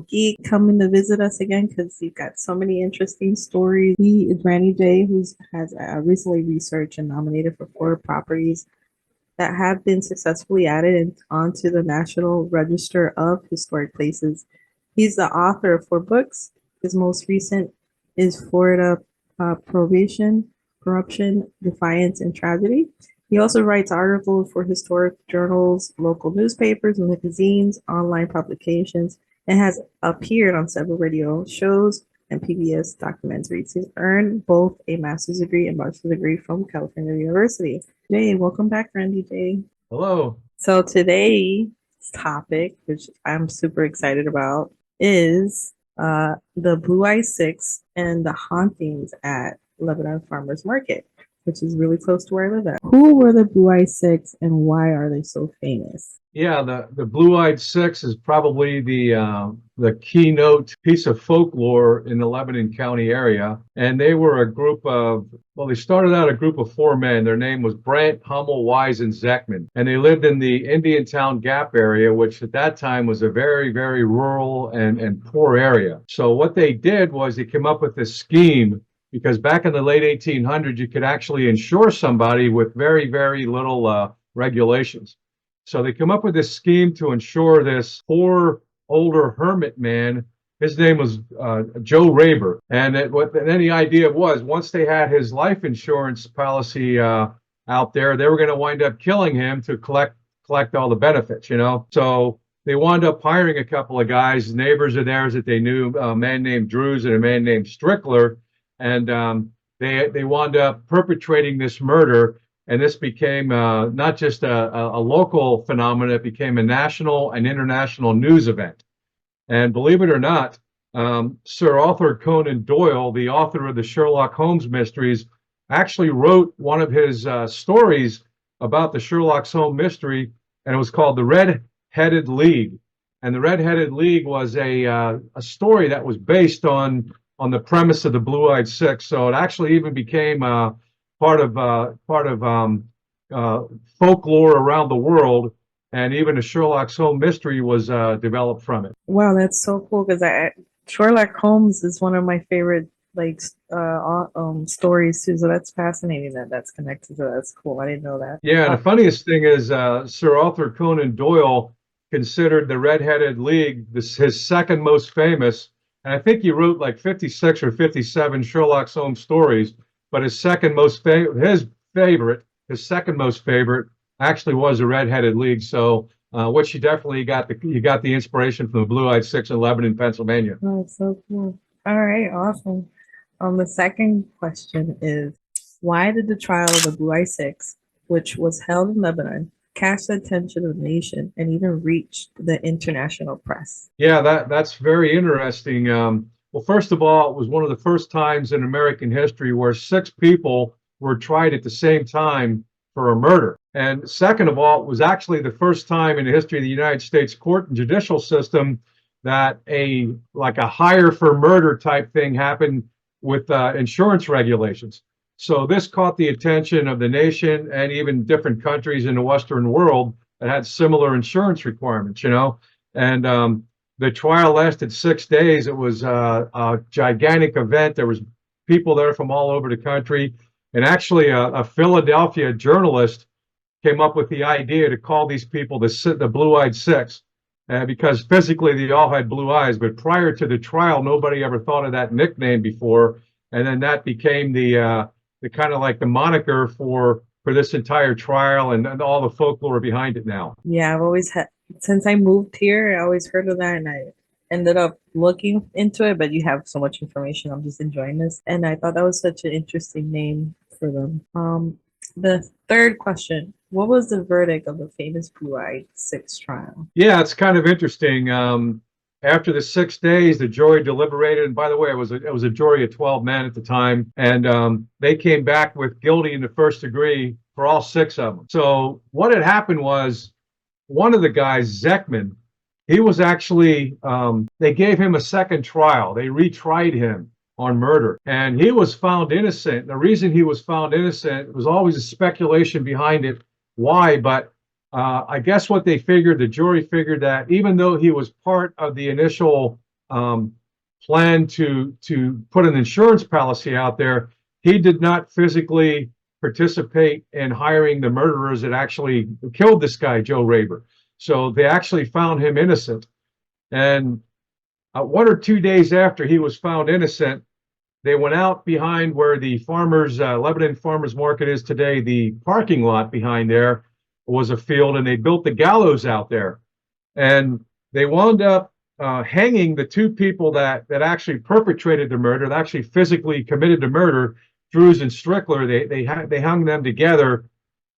Geek coming to visit us again because you've got so many interesting stories. He is Randy J, who has recently researched and nominated for 4 properties that have been successfully added onto the National Register of Historic Places. He's the author of 4 books. His most recent is Florida Prohibition, Corruption, Defiance, and Tragedy. He also writes articles for historic journals, local newspapers, magazines, online publications, and has appeared on several radio shows and PBS documentaries. He's earned both a master's degree and bachelor's degree from California University. Jay, welcome back, Randy J. Hello. So today's topic, which I'm super excited about, is the Blue Eye Six and the hauntings at Lebanon Farmers Market, which is really close to where I live at. Who were the Blue Eye Six and why are they so famous? Yeah, the Blue-Eyed Six is probably the keynote piece of folklore in the Lebanon County area. And they were a group of, well, they started out a group of 4 men. Their name was Brandt, Hummel, Wise, and Zechman. And they lived in the Indiantown Gap area, which at that time was a very, very rural and poor area. So what they did was they came up with this scheme, because back in the late 1800s, you could actually insure somebody with very, very little regulations. So they come up with this scheme to insure this poor older hermit man. His name was Joe Raber. And then the idea was, once they had his life insurance policy out there, they were going to wind up killing him to collect all the benefits, you know. So they wound up hiring a couple of guys, neighbors of theirs that they knew, a man named Drews and a man named Stichler. And they wound up perpetrating this murder. And this became not just a local phenomenon, it became a national and international news event. And believe it or not, Sir Arthur Conan Doyle, the author of the Sherlock Holmes mysteries, actually wrote one of his stories about the Sherlock Holmes mystery, and it was called The Red-Headed League. And the Red-Headed League was a story that was based on the premise of the Blue-Eyed Six. So it actually even became part of folklore around the world, and even a Sherlock Holmes mystery was developed from it. Wow, that's so cool because Sherlock Holmes is one of my favorite stories too. So that's fascinating that's connected to that. That's cool. I didn't know that. Yeah, the funniest thing is Sir Arthur Conan Doyle considered the Red-Headed League his second most famous, and I think he wrote like 56 or 57 Sherlock Holmes stories. But his second most favorite actually was the Red-Headed League. So, which you definitely got the inspiration from the Blue-Eyed Six in Lebanon, Pennsylvania. Oh, it's so cool. All right, awesome. The second question is, why did the trial of the Blue Eye Six, which was held in Lebanon, catch the attention of the nation and even reach the international press? Yeah, that's very interesting. Well, first of all, it was one of the first times in American history where 6 people were tried at the same time for a murder. And second of all, it was actually the first time in the history of the United States court and judicial system that a hire for murder type thing happened with insurance regulations. So this caught the attention of the nation and even different countries in the Western world that had similar insurance requirements, you know. And the trial lasted 6 days. It was a gigantic event. There was people there from all over the country. And actually, a Philadelphia journalist came up with the idea to call these people the Blue-Eyed Six, because physically they all had blue eyes. But prior to the trial, nobody ever thought of that nickname before. And then that became the kind of like the moniker for this entire trial and all the folklore behind it now. Yeah, I've always had, since I moved here, I always heard of that, and I ended up looking into it, but you have so much information. I'm just enjoying this. And I thought that was such an interesting name for them. The third question, what was the verdict of the famous Blue-Eyed Six trial? Yeah, it's kind of interesting. After the 6 days, the jury deliberated. And by the way, it was a jury of 12 men at the time. And they came back with guilty in the first degree for all 6 of them. So what had happened was, one of the guys, Zechman, he was actually, they gave him a second trial. They retried him on murder. And he was found innocent. The reason he was found innocent was always a speculation behind it. Why? But I guess what they figured, the jury figured that even though he was part of the initial planned to put an insurance policy out there, he did not physically participate in hiring the murderers that actually killed this guy, Joe Raber. So they actually found him innocent. And 1 or 2 days after he was found innocent, they went out behind where the Lebanon Farmers Market is today. The parking lot behind there was a field, and they built the gallows out there. And they wound up hanging the two people that actually perpetrated the murder, that actually physically committed the murder, Drews and Stichler. They hung them together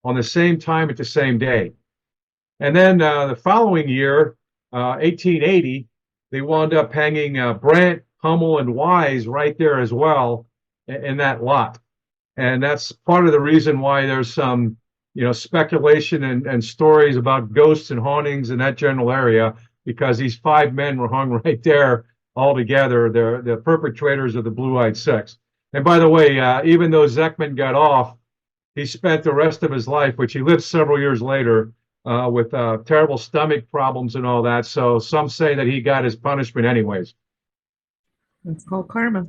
on the same time at the same day. And then the following year, 1880, they wound up hanging Brandt, Hummel, and Wise right there as well in that lot. And that's part of the reason why there's some, speculation and stories about ghosts and hauntings in that general area, because these 5 men were hung right there all together. They're the perpetrators of the Blue-Eyed Six. And by the way, even though Zechman got off, he spent the rest of his life, which he lived several years later, with terrible stomach problems and all that. So some say that he got his punishment anyways. It's called karma.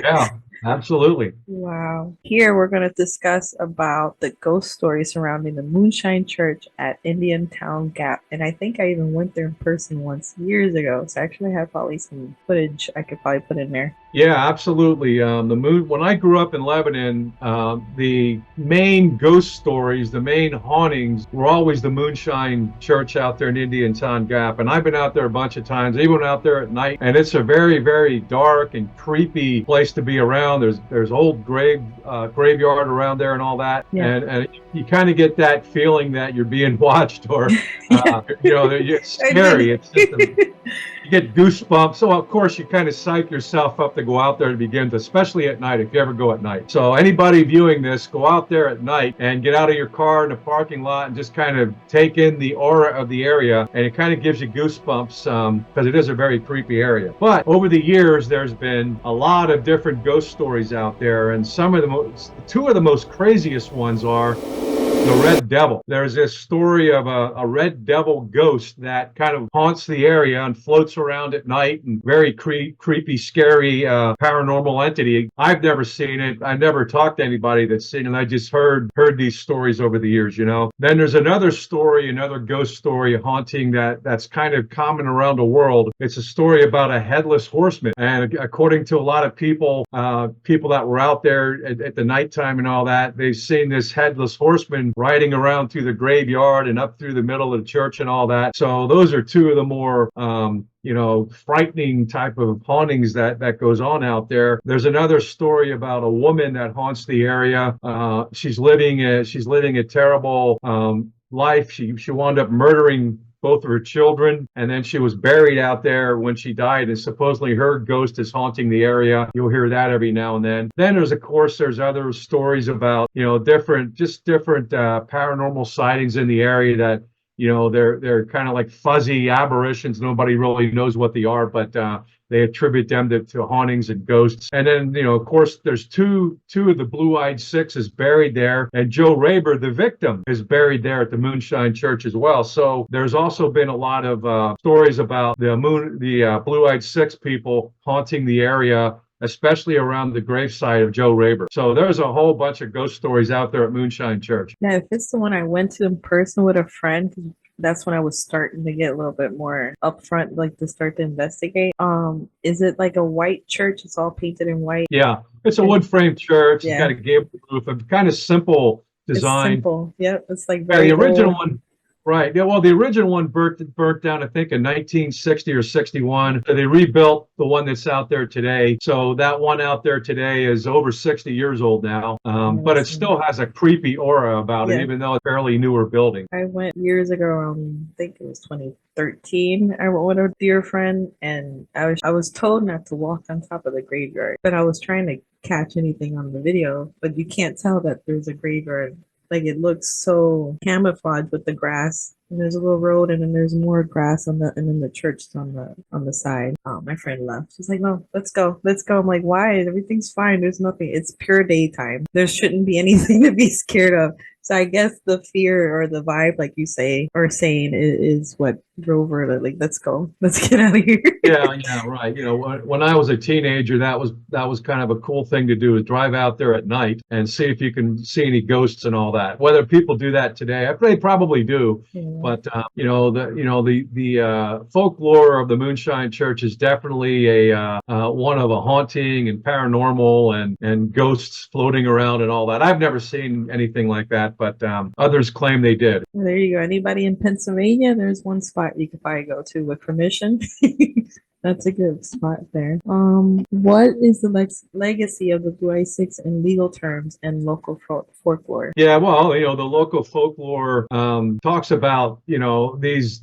Yeah, absolutely. Wow. Here we're going to discuss about the ghost story surrounding the Moonshine Church at Indiantown Gap. And I think I even went there in person once years ago. So I actually have probably some footage I could probably put in there. Yeah, absolutely. When I grew up in Lebanon, the main ghost stories, the main hauntings were always the Moonshine Church out there in Indiantown Gap. And I've been out there a bunch of times, even out there at night. And it's a very, very dark and creepy place to be around. There's old graveyard around there and all that. Yeah. And you kind of get that feeling that you're being watched, or it's scary. It's just you get goosebumps. So of course you kind of psych yourself up to go out there to begin to, especially at night if you ever go at night. So anybody viewing this, go out there at night and get out of your car in the parking lot and just kind of take in the aura of the area, and it kind of gives you goosebumps because it is a very creepy area. But over the years, there's been a lot of different ghost stories out there, and two of the most craziest ones are the Red Devil. There's this story of a red devil ghost that kind of haunts the area and floats around at night, and very creepy, scary paranormal entity. I've never seen it. I've never talked to anybody that's seen it. I just heard these stories over the years, Then there's another ghost story, haunting that's kind of common around the world. It's a story about a headless horseman. And according to a lot of people that were out there at the nighttime and all that, they've seen this headless horseman riding around through the graveyard and up through the middle of the church and all that. So those are two of the more frightening type of hauntings that goes on out there. There's another story about a woman that haunts the area. She's living a terrible life. She wound up murdering both of her children, and then she was buried out there when she died, and supposedly her ghost is haunting the area. You'll hear that every now and then. Then there's other stories about different paranormal sightings in the area that they're kind of like fuzzy apparitions. Nobody really knows what they are, but they attribute them to hauntings and ghosts. And then, of course, there's two of the Blue-Eyed Six is buried there, and Joe Raber, the victim, is buried there at the Moonshine Church as well. So there's also been a lot of stories about the Blue-Eyed Six people haunting the area, especially around the gravesite of Joe Raber. So there's a whole bunch of ghost stories out there at Moonshine Church. Yeah, if it's the one I went to in person with a friend, that's when I was starting to get a little bit more upfront, like to start to investigate. Is it like a white church? It's all painted in white? Yeah, it's a wood frame church. Yeah. It's got a gable roof, a kind of simple design. It's simple. Yep, it's like the original old. one. Right. Yeah. Well, the original one burnt down, I think, in 1960 or 61. So they rebuilt the one that's out there today. So that one out there today is over 60 years old now. But it still has a creepy aura about it, even though it's a fairly newer building. I went years ago, I think it was 2013. I went with a dear friend, and I was told not to walk on top of the graveyard, but I was trying to catch anything on the video, but you can't tell that there's a graveyard. Like, it looks so camouflaged with the grass, and there's a little road, and then there's more grass and then the church is on the side. My friend left. She's like, "No, let's go." I'm like, "Why? Everything's fine. There's nothing. It's pure daytime. There shouldn't be anything to be scared of." So I guess the fear or the vibe, like you say, or saying is what drove her to like, let's go, let's get out of here. Yeah, yeah, right. When I was a teenager, that was kind of a cool thing to do, is drive out there at night and see if you can see any ghosts and all that. Whether people do that today, they probably do. Yeah. But the folklore of the Moonshine Church is definitely a one of a haunting and paranormal and ghosts floating around and all that. I've never seen anything like that, but others claim they did. Well, there you go. Anybody in Pennsylvania, there's one spot you could probably go to with permission. That's a good spot there. What is the legacy of the Blue Eye Six in legal terms and local folklore? Yeah, well, the local folklore talks about, these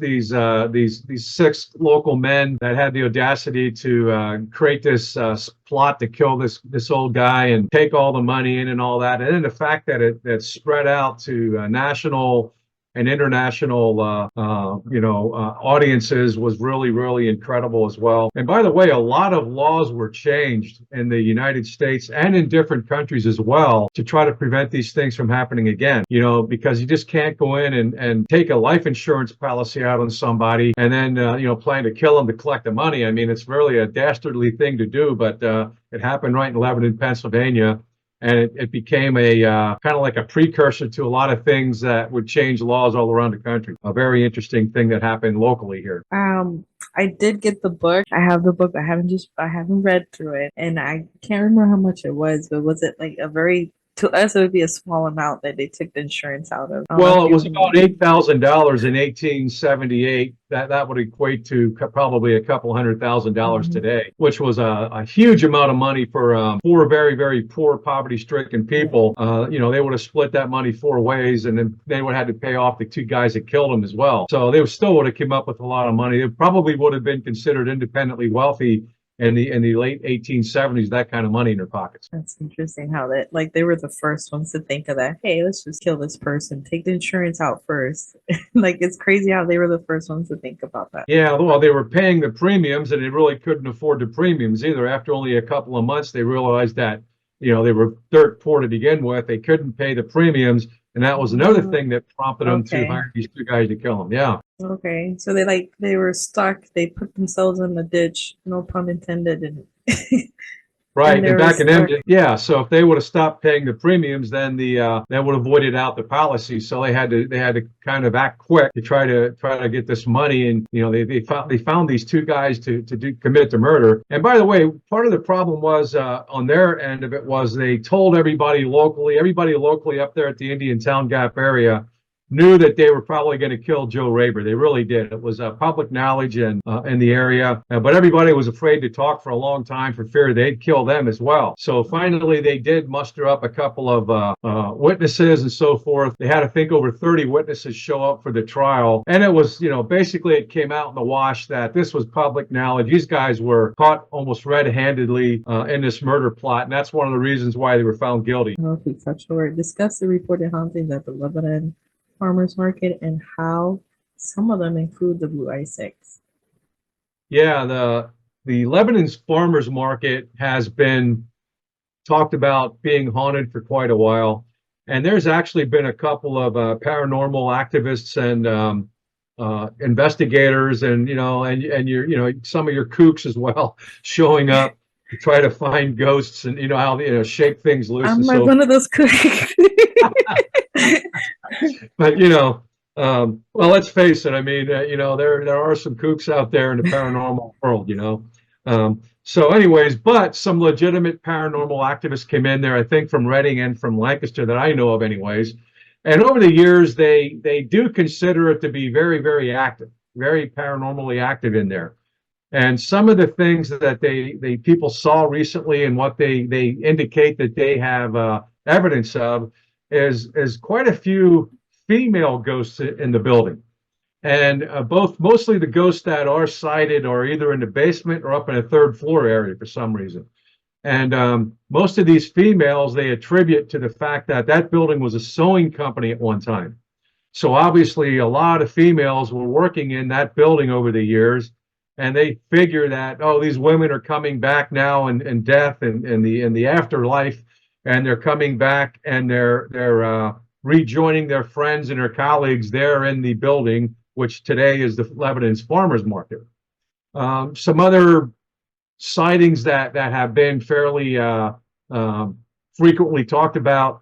six local men that had the audacity to create this plot to kill this old guy and take all the money in and all that, and then the fact that it spread out to national and international, audiences was really, really incredible as well. And by the way, a lot of laws were changed in the United States and in different countries as well to try to prevent these things from happening again. Because you just can't go in and take a life insurance policy out on somebody and then, plan to kill them to collect the money. I mean, it's really a dastardly thing to do, but it happened right in Lebanon, Pennsylvania. And it became a kind of like a precursor to a lot of things that would change laws all around the country. A very interesting thing that happened locally here. I did get the book. I have the book. I haven't read through it, and I can't remember how much it was, but was it like to us, it would be a small amount that they took the insurance out of. Well, it was about $8,000 in 1878. That would equate to probably a couple $100,000 today, which was a huge amount of money for four very, very poor, poverty-stricken people. They would have split that money four ways, and then they would have had to pay off the two guys that killed them as well. So they still would have come up with a lot of money. They probably would have been considered independently wealthy in the late 1870s, that kind of money in their pockets. That's interesting how they were the first ones to think of that. Hey, let's just kill this person, take the insurance out first. It's crazy how they were the first ones to think about that. Yeah, well, they were paying the premiums and they really couldn't afford the premiums either. After only a couple of months, they realized that, they were dirt poor to begin with. They couldn't pay the premiums. And that was another thing that prompted them to hire these two guys to kill them. Yeah. Okay. So they were stuck. They put themselves in the ditch, no pun intended. And right. And back in them, yeah. So if they would have stopped paying the premiums, then that would have voided out the policy. So they had to kind of act quick to try to get this money. And they found these two guys to commit the murder. And by the way, part of the problem was on their end of it was they told everybody locally up there at the Indiantown Gap area knew that they were probably going to kill Joe Raber. They really did. It was public knowledge in the area, but everybody was afraid to talk for a long time for fear they'd kill them as well. So finally, they did muster up a couple of witnesses and so forth. They had, I think, over 30 witnesses show up for the trial, and it was, basically it came out in the wash that this was public knowledge. These guys were caught almost red-handedly in this murder plot, and that's one of the reasons why they were found guilty. Okay, such a word. Discuss the reported hauntings at the Lebanon Farmers Market and how some of them include the Blue Eye Six. Yeah, the Lebanon Farmers Market has been talked about being haunted for quite a while, and there's actually been a couple of paranormal activists and investigators, and and your some of your kooks as well showing up to try to find ghosts and how shake things loose. I'm like one of those cooks. But well, let's face it. I mean, there are some kooks out there in the paranormal world. So, anyways, but some legitimate paranormal activists came in there, I think, from Reading and from Lancaster that I know of, anyways. And over the years, they do consider it to be very, very active, very paranormally active in there. And some of the things that they people saw recently and what they indicate that they have evidence of is quite a few female ghosts in the building, and mostly the ghosts that are sighted are either in the basement or up in a third floor area for some reason. And most of these females they attribute to the fact that building was a sewing company at one time. So obviously a lot of females were working in that building over the years, and they figure that, oh, these women are coming back now in death and in the afterlife, and they're coming back and they're rejoining their friends and their colleagues there in the building, which today is the Lebanon's Farmers Market. Some other sightings that have been fairly frequently talked about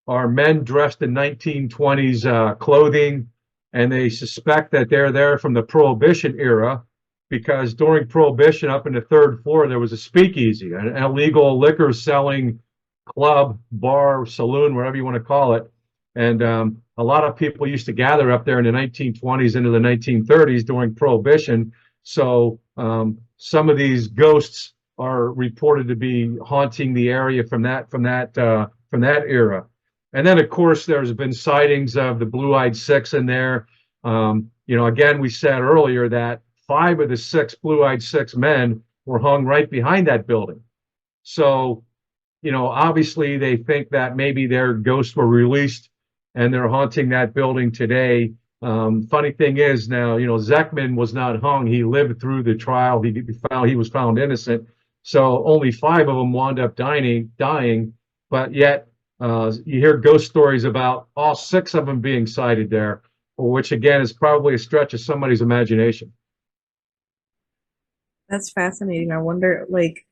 are men dressed in 1920s clothing, and they suspect that they're there from the Prohibition era, because during Prohibition, up in the third floor, there was a speakeasy, an illegal liquor selling club, bar, saloon, whatever you want to call it. And a lot of people used to gather up there in the 1920s into the 1930s during Prohibition. So some of these ghosts are reported to be haunting the area from that era. And then, of course, there's been sightings of the Blue-Eyed Six in there. Again, we said earlier that 5 of the 6 Blue-Eyed Six men were hung right behind that building. So, obviously they think that maybe their ghosts were released and they're haunting that building today. Funny thing is now, Zechman was not hung. He lived through the trial. He was found innocent. So only 5 of them wound up dying. But yet you hear ghost stories about all 6 of them being sighted there, which again is probably a stretch of somebody's imagination. That's fascinating. I wonder, like,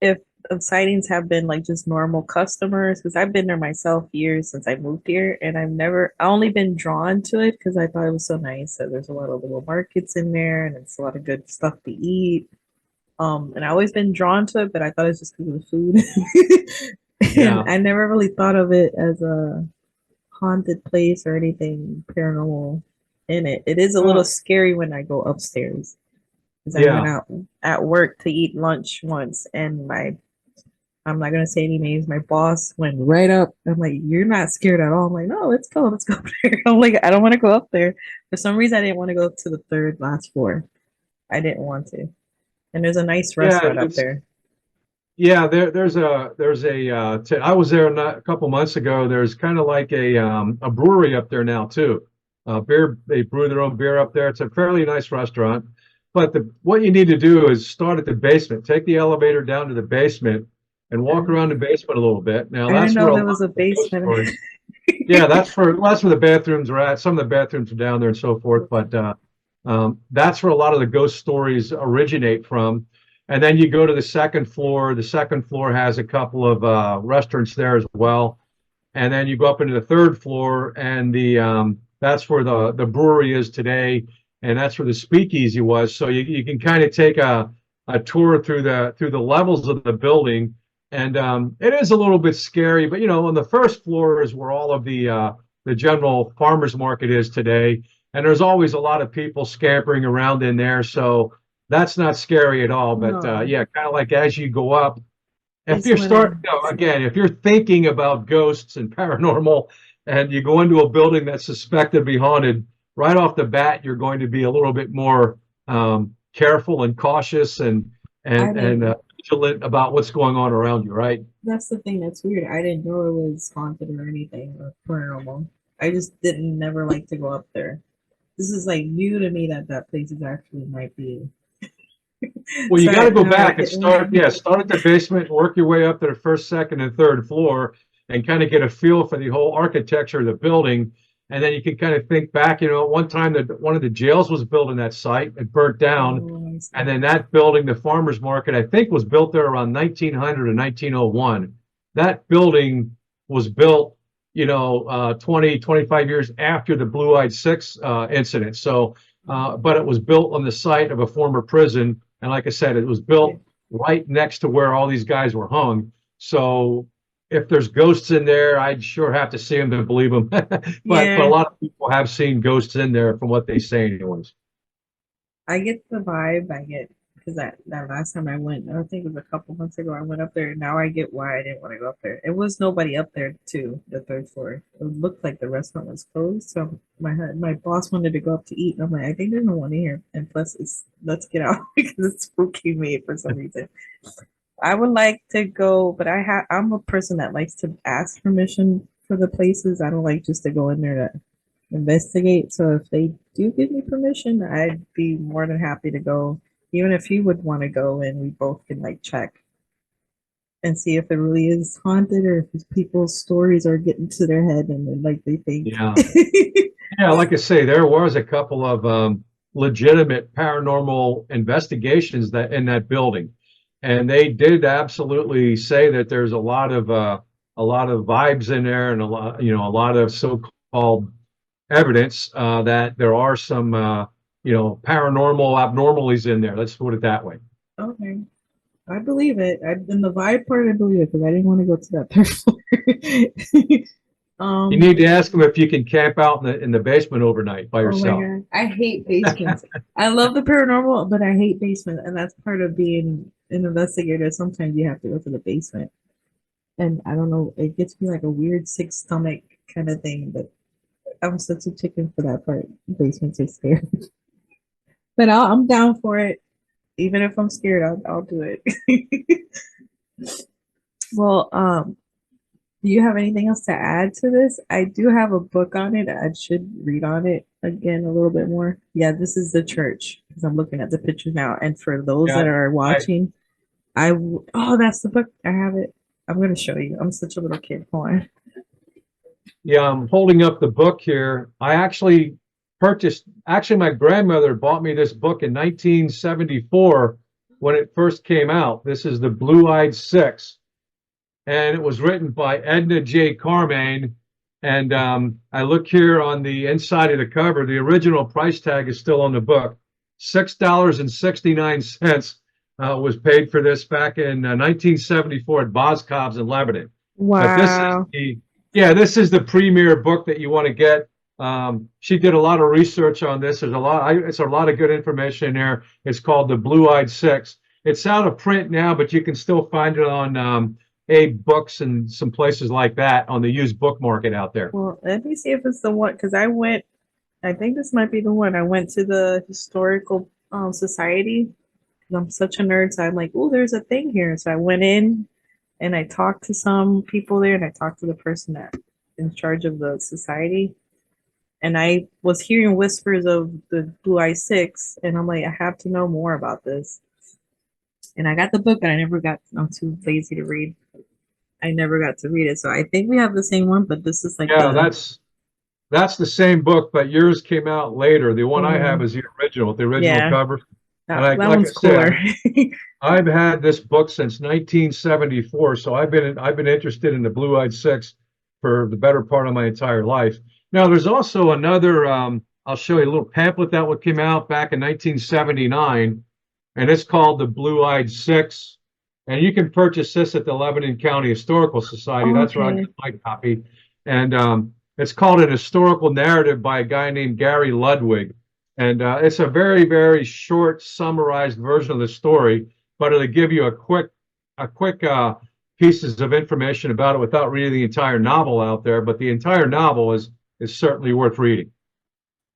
if sightings have been like just normal customers, because I've been there myself years since I moved here, and I only been drawn to it because I thought it was so nice that there's a lot of little markets in there and it's a lot of good stuff to eat. And I always been drawn to it, but I thought it was just because of the food. Yeah. And I never really thought of it as a haunted place or anything paranormal in it. It is a little scary when I go upstairs. Because I went out at work to eat lunch once, and I'm not gonna say any names. My boss went right up. I'm like, "You're not scared at all." I'm like, "No, let's go up there." I'm like, "I don't want to go up there." For some reason, I didn't want to go to the third last floor. I didn't want to. And there's a nice restaurant up there. Yeah, there's I was there a couple months ago. There's kind of like a brewery up there now too. They brew their own beer up there. It's a fairly nice restaurant. But what you need to do is start at the basement. Take the elevator down to the basement and walk around the basement a little bit. Now I that's didn't know where there was a basement. yeah, that's where the bathrooms are at. Some of the bathrooms are down there and so forth. But that's where a lot of the ghost stories originate from. And then you go to the second floor. The second floor has a couple of restaurants there as well. And then you go up into the third floor, and that's where the brewery is today, and that's where the speakeasy was. So you can kind of take a tour through the levels of the building, and it is a little bit scary. But on the first floor is where all of the general farmers market is today, and there's always a lot of people scampering around in there. So that's not scary at all. But yeah, kind of like as you go up. If you're thinking about ghosts and paranormal, and you go into a building that's suspected to be haunted, right off the bat, you're going to be a little bit more careful and cautious and vigilant about what's going on around you, right? That's the thing that's weird. I didn't know it was haunted or anything or paranormal. I just didn't never like to go up there. This is like new to me that place is actually might be. Well, you got to go back and start at the basement, work your way up to the first, second, and third floor, and kind of get a feel for the whole architecture of the building. And then you can kind of think back, at one time that one of the jails was built in that site. It burnt down. And then that building, the farmers market, I think was built there around 1900 or 1901. That building was built, 20, 25 years after the Blue-Eyed Six incident. So, but it was built on the site of a former prison. And like I said, it was built right next to where all these guys were hung. So if there's ghosts in there, I'd sure have to see them to believe them. but a lot of people have seen ghosts in there from what they say anyways. I get the vibe. Because that last time I went, I think it was a couple months ago, I went up there. Now I get why I didn't want to go up there. It was nobody up there too, the third floor. It looked like the restaurant was closed. So my boss wanted to go up to eat. And I'm like, I think there's no one here. And plus, let's get out because it's spooky me for some reason. I would like to go, but I'm a person that likes to ask permission for the places. I don't like just to go in there to investigate. So if they do give me permission, I'd be more than happy to go. Even if you would want to go and we both can like check and see if it really is haunted or if it's people's stories are getting to their head and then, like they think. Yeah. Yeah, like I say, there was a couple of legitimate paranormal investigations that in that building, and they did absolutely say that there's a lot of vibes in there, and a lot of so-called evidence that there are some paranormal abnormalities in there. Let's put it that way. Okay. I believe it. In the vibe part, I believe it because I didn't want to go to that third floor. You um, need to ask them if you can camp out in the basement overnight by oh my yourself. god, I hate basements. I love the paranormal, but I hate basements, and that's part of being an investigator. Sometimes you have to go to the basement, and I don't know, it gets me like a weird sick stomach kind of thing. But I'm such a chicken for that part. Basements are scary, but I'm down for it. Even if I'm scared, I'll do it. Well, do you have anything else to add to this? I do have a book on it. I should read on it again a little bit more. Yeah, this is the church because I'm looking at the pictures now. And for those Yeah, that are I, watching, oh, that's the book. I have it. I'm gonna show you. I'm such a little kid. Hold on. yeah, I'm holding up the book here. I actually actually, my grandmother bought me this book in 1974 when it first came out. This is The Blue-Eyed Six, and it was written by Edna J. Carmaine. And I look here on the inside of the cover, the original price tag is still on the book. $6.69 was paid for this back in 1974 at Boscov's in Lebanon. But Wow. this is the premier book that you want to get. She did a lot of research on this. It's a lot of good information in there. It's called The Blue-Eyed Six. It's out of print now, but you can still find it on Abe Books and some places like that on the used book market out there. Well, let me see if it's the one because I went. I think this might be the one. I went to the historical society. I'm such a nerd, so I'm like, oh, there's a thing here. So I went in and I talked to some people there, and I talked to the person that in charge of the society. And I was hearing whispers of the Blue Eye Six, and I'm like, I have to know more about this. And I got the book, and I never got. I'm too lazy to read. I never got to read it, so I think we have the same one, but this is like Yeah, the. that's the same book, but yours came out later. The one I have is the original Yeah, cover. And that like I one's cooler. said, I've had this book since 1974, so I've been interested in the Blue-Eyed Six for the better part of my entire life. Now, there's also another. I'll show you a little pamphlet that came out back in 1979, and it's called the Blue-Eyed Six. And you can purchase this at the Lebanon County Historical Society. That's where I Okay. got my copy. And it's called an historical narrative by a guy named Gary Ludwig. And it's a very, very short, summarized version of the story, but it'll give you a quick pieces of information about it without reading the entire novel out there. But the entire novel is certainly worth reading.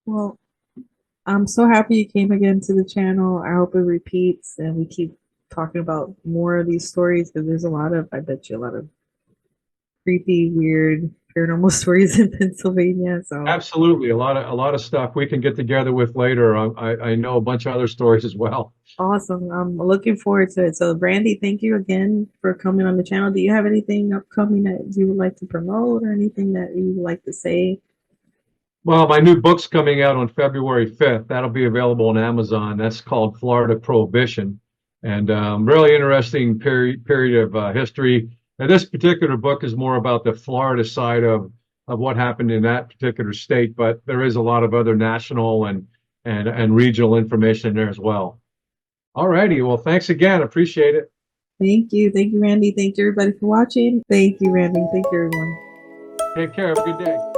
Well, I'm so happy you came again to the channel. I hope it repeats and we keep talking about more of these stories because there's a lot of, I bet you, a lot of creepy, weird paranormal stories in Pennsylvania. So Absolutely, a lot of stuff we can get together with later. I know a bunch of other stories as well. awesome. I'm looking forward to it. So, Brandy, thank you again for coming on the channel. Do you have anything upcoming that you would like to promote or anything that you would like to say? Well, my new book's coming out on February 5th. That'll be available on Amazon. That's called Florida Prohibition, and really interesting period of history. Now, this particular book is more about the Florida side of what happened in that particular state, but there is a lot of other national and regional information in there as well. All righty. Well, thanks again. Appreciate it. Thank you. Thank you, Randy. Thank you, everybody, for watching. Thank you, Randy. Thank you, everyone. Take care. Have a good day.